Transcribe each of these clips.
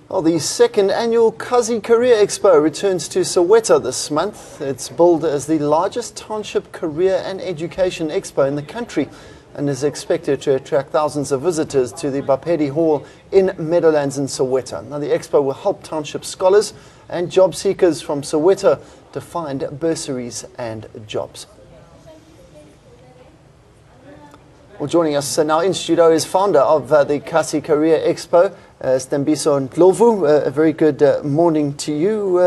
Well, the second annual Kasi Career Expo returns to Soweto this month. It's billed as the largest township career and education expo in the country and is expected to attract thousands of visitors to the Bapedi Hall in Meadowlands in Soweto. Now, the expo will help township scholars and job seekers from Soweto to find bursaries and jobs. Well, joining us now in studio is founder of the Kasi Career Expo, Stembiso Ndlovu. A very good morning to you.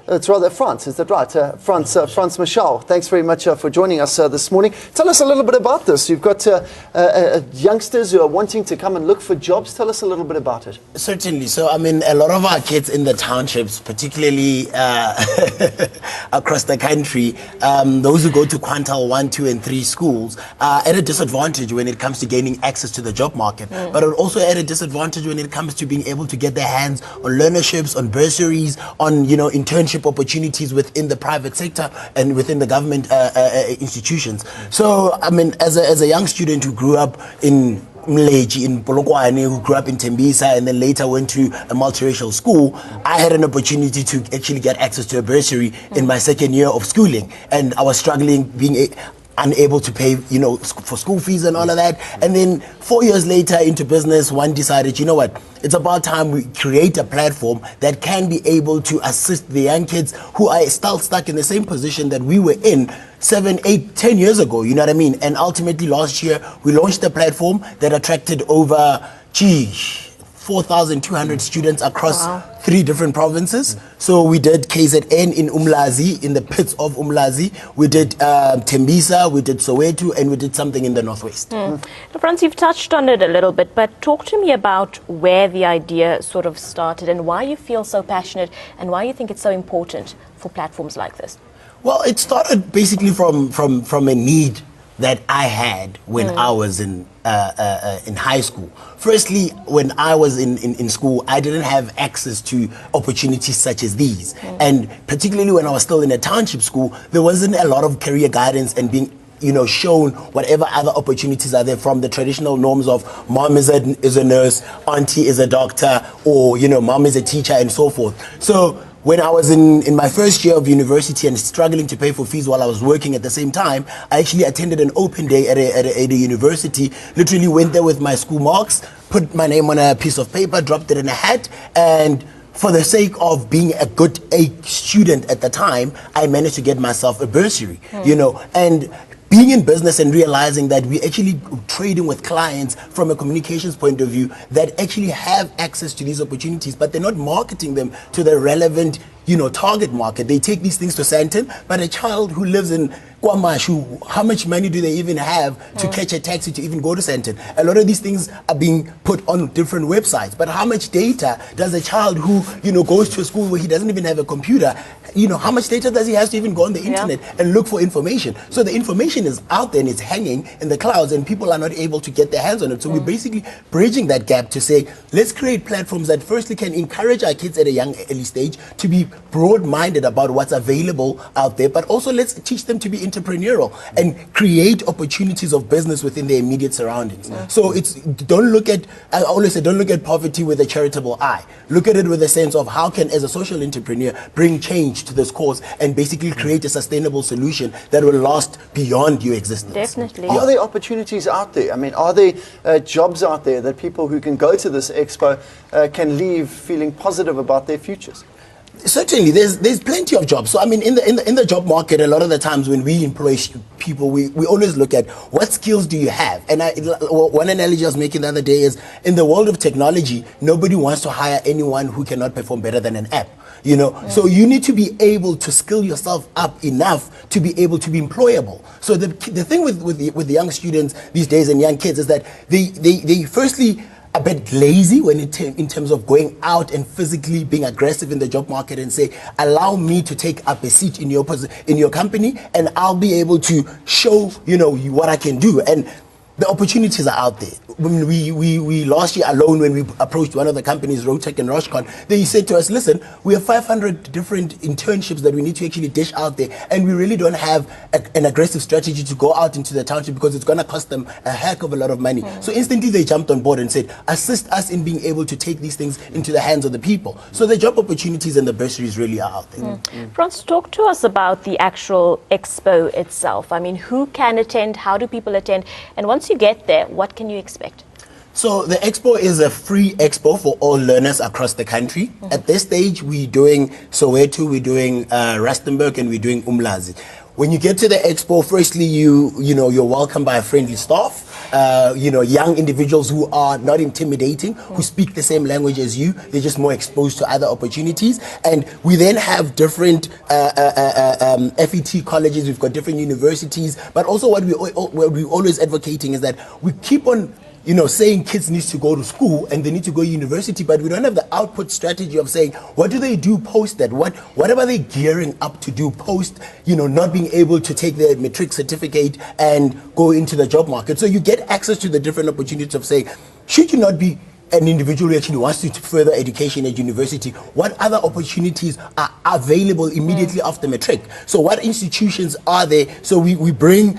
It's rather Frans, is that right? Frans Mashao, thanks very much for joining us this morning. Tell us a little bit about this. You've got youngsters who are wanting to come and look for jobs. Tell us a little bit about it. Certainly. So, I mean, a lot of our kids in the townships, particularly across the country, those who go to Quintile 1, 2, and 3 schools, are at a disadvantage when it comes to gaining access to the job market, but are also at a disadvantage when it comes to being able to get their hands on learnerships, on bursaries, on internship opportunities within the private sector and within the government institutions. So, I mean, as a young student who grew up in Mleji, in Polokwane, who grew up in Tembisa and then later went to a multiracial school, I had an opportunity to actually get access to a bursary in my second year of schooling, and I was struggling, being unable to pay, for school fees and all of that. And then 4 years later into business, one decided, you know what, it's about time we create a platform that can be able to assist the young kids who are still stuck in the same position that we were in 7, 8, 10 years ago, you know what I mean? And ultimately last year, we launched a platform that attracted over, 4,200 students across 3 different provinces. So we did KZN in Umlazi, in the pits of Umlazi. We did Tembisa, we did Soweto, and we did something in the Northwest. Frans, you've touched on it a little bit, but talk to me about where the idea sort of started and why you feel so passionate and why you think it's so important for platforms like this. Well, it started basically from a need that I had when I was in high school. Firstly, when I was in school, I didn't have access to opportunities such as these. And particularly when I was still in a township school, there wasn't a lot of career guidance and being shown whatever other opportunities are there from the traditional norms of mom is a nurse, auntie is a doctor, or mom is a teacher and so forth. So when I was in my first year of university and struggling to pay for fees while I was working at the same time, I actually attended an open day at a university, literally went there with my school marks, put my name on a piece of paper, dropped it in a hat, and for the sake of being a good A student at the time, I managed to get myself a bursary, and being in business and realizing that we're actually trading with clients from a communications point of view that actually have access to these opportunities, but they're not marketing them to the relevant, target market. They take these things to Sandton, but a child who lives in Kwamashu, how much money do they even have to catch a taxi to even go to Sandton? A lot of these things are being put on different websites, but how much data does a child who, goes to a school where he doesn't even have a computer, how much data does he have to even go on the internet and look for information? So the information is out there and it's hanging in the clouds and people are not able to get their hands on it. So we're basically bridging that gap to say, let's create platforms that firstly can encourage our kids at a young early stage to be broad-minded about what's available out there, but also let's teach them to be entrepreneurial and create opportunities of business within their immediate surroundings. So I always say, don't look at poverty with a charitable eye. Look at it with a sense of how can, as a social entrepreneur, bring change to this cause and basically create a sustainable solution that will last beyond your existence. Definitely. Are there opportunities out there? I mean, are there jobs out there that people who can go to this expo can leave feeling positive about their futures? Certainly, there's plenty of jobs. So I mean, in the job market, a lot of the times when we employ people, we always look at what skills do you have. And one analogy I was making the other day is, in the world of technology, nobody wants to hire anyone who cannot perform better than an app. So you need to be able to skill yourself up enough to be able to be employable. So the thing with the young students these days and young kids is that they firstly a bit lazy when in terms of going out and physically being aggressive in the job market and say, allow me to take up a seat in your company and I'll be able to show what I can do. And The opportunities are out there. When we last year alone, when we approached one of the companies, Rotec and Roshcon, they said to us, listen, we have 500 different internships that we need to actually dish out there, and we really don't have an aggressive strategy to go out into the township because it's going to cost them a heck of a lot of money. So instantly they jumped on board and said, assist us in being able to take these things into the hands of the people. So the job opportunities and the bursaries really are out there. Frans, talk to us about the actual expo itself. I mean, who can attend? How do people attend? And once you get there, what can you expect? So the expo is a free expo for all learners across the country. At this stage, we're doing Soweto, we're doing Rustenburg, and we're doing Umlazi. When you get to the expo, firstly, you're welcomed by a friendly staff, young individuals who are not intimidating, who speak the same language as you. They're just more exposed to other opportunities. And we then have different FET colleges. We've got different universities. But also what we're always advocating is that we keep on saying kids need to go to school and they need to go to university, but we don't have the output strategy of saying, what do they do post that? What are they gearing up to do post, not being able to take their matric certificate and go into the job market? So you get access to the different opportunities of saying, should you not be an individual who actually wants to further education at university, what other opportunities are available immediately after matric? So what institutions are there? So we bring,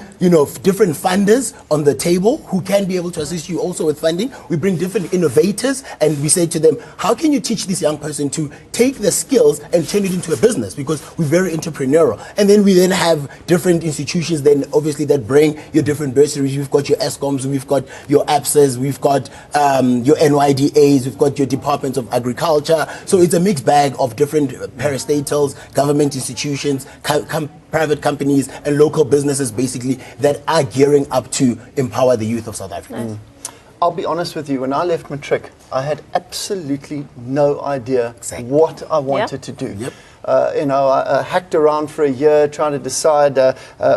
different funders on the table who can be able to assist you also with funding. We bring different innovators and we say to them, how can you teach this young person to take the skills and turn it into a business? Because we're very entrepreneurial. And then we then have different institutions then obviously that bring your different bursaries. We've got your ESCOMs, we've got your APSAs, we've got your NYDAs, we've got your departments of agriculture. So it's a mixed bag of different parastatals, government institutions, private companies and local businesses basically that are gearing up to empower the youth of South Africa. I'll be honest with you, when I left matric, I had absolutely no idea what I wanted to do. I hacked around for a year trying to decide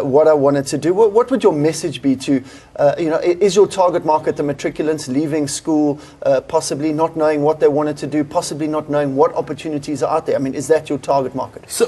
what I wanted to do. What would your message be to, is your target market the matriculants leaving school, possibly not knowing what they wanted to do, possibly not knowing what opportunities are out there? I mean, is that your target market? So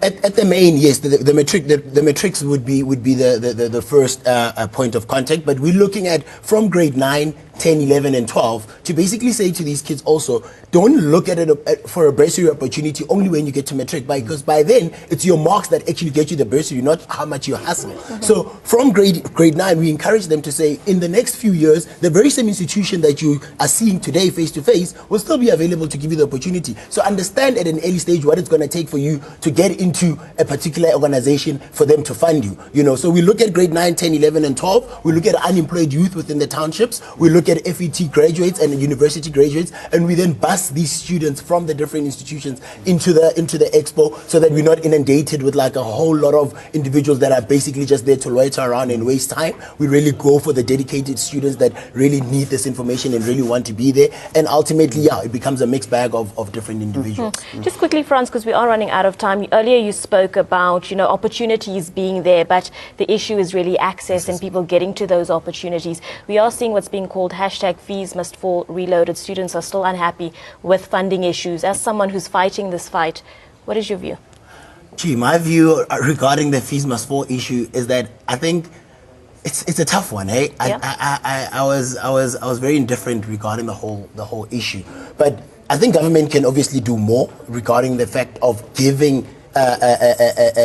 at the main, yes, the matrics would be the first point of contact, but we're looking at from grade 9, 10, 11, and 12 to basically say to these kids also, don't look at it for a bursary opportunity only when you get to matric, because by then it's your marks that actually get you the bursary, not how much you hustle. So from grade 9, we encourage them to say, in the next few years, the very same institution that you are seeing today face to face will still be available to give you the opportunity. So understand at an early stage what it's going to take for you to get into a particular organization for them to fund you. So we look at grade 9, 10, 11, and 12. We look at unemployed youth within the townships. We look at FET graduates and university graduates, and we then bus these students from the different institutions into the expo so that we're not inundated with like a whole lot of individuals that are basically just there to loiter around and waste time. We really go for the dedicated students that really need this information and really want to be there, and ultimately it becomes a mixed bag of different individuals. Just quickly, Frans, because we are running out of time. Earlier you spoke about opportunities being there, but the issue is really access and people getting to those opportunities. We are seeing what's being called #fees must fall reloaded. Students are still unhappy with funding issues. As someone who's fighting this fight, what is your view? My view regarding the fees must fall issue is that I think it's a tough one, eh? I was very indifferent regarding the whole issue, but I think government can obviously do more regarding the fact of giving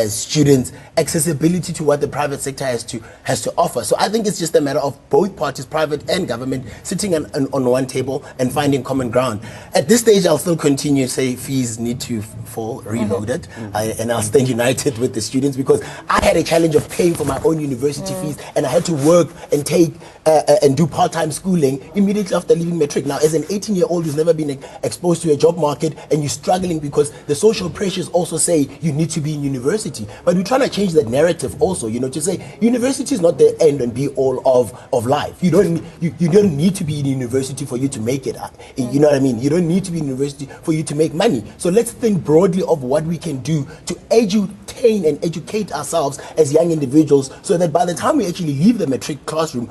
students accessibility to what the private sector has to offer. So I think it's just a matter of both parties, private and government, sitting on one table and finding common ground. At this stage, I'll still continue to say fees need to fall reloaded, and I'll stand united with the students, because I had a challenge of paying for my own university fees, and I had to work and take and do part-time schooling immediately after leaving matric. Now, as an 18-year-old who's never been exposed to a job market, and you're struggling because the social pressures also say you need to be in university, but we're trying to change that narrative also, to say university is not the end and be all of life. You don't need to be in university for you to make it. You know what I mean? You don't need to be in university for you to make money. So let's think broadly of what we can do to edutain and educate ourselves as young individuals, so that by the time we actually leave the matric classroom,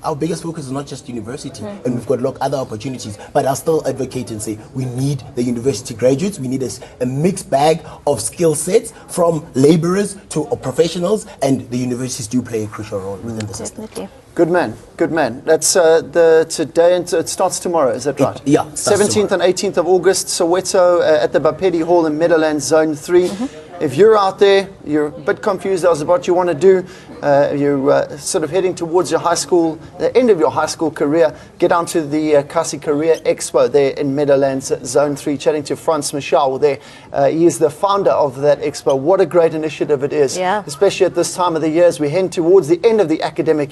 our biggest focus is not just university, and we've got other opportunities. But I'll still advocate and say we need the university graduates. We need a mixed bag of of skill sets from laborers to professionals, and the universities do play a crucial role within the system. Definitely. Good man, good man. That's today, and it starts tomorrow, is that right? Yeah, starts 17th and 18th of August, Soweto, at the Bapedi Hall in Meadowlands, Zone 3. If you're out there, you're a bit confused as to what you want to do, you're sort of heading towards your high school, the end of your high school career, get down to the Kasi Career Expo there in Meadowlands, Zone 3, chatting to Frans Mashao there. He is the founder of that expo. What a great initiative it is, Yeah. especially at this time of the year as we head towards the end of the academic year.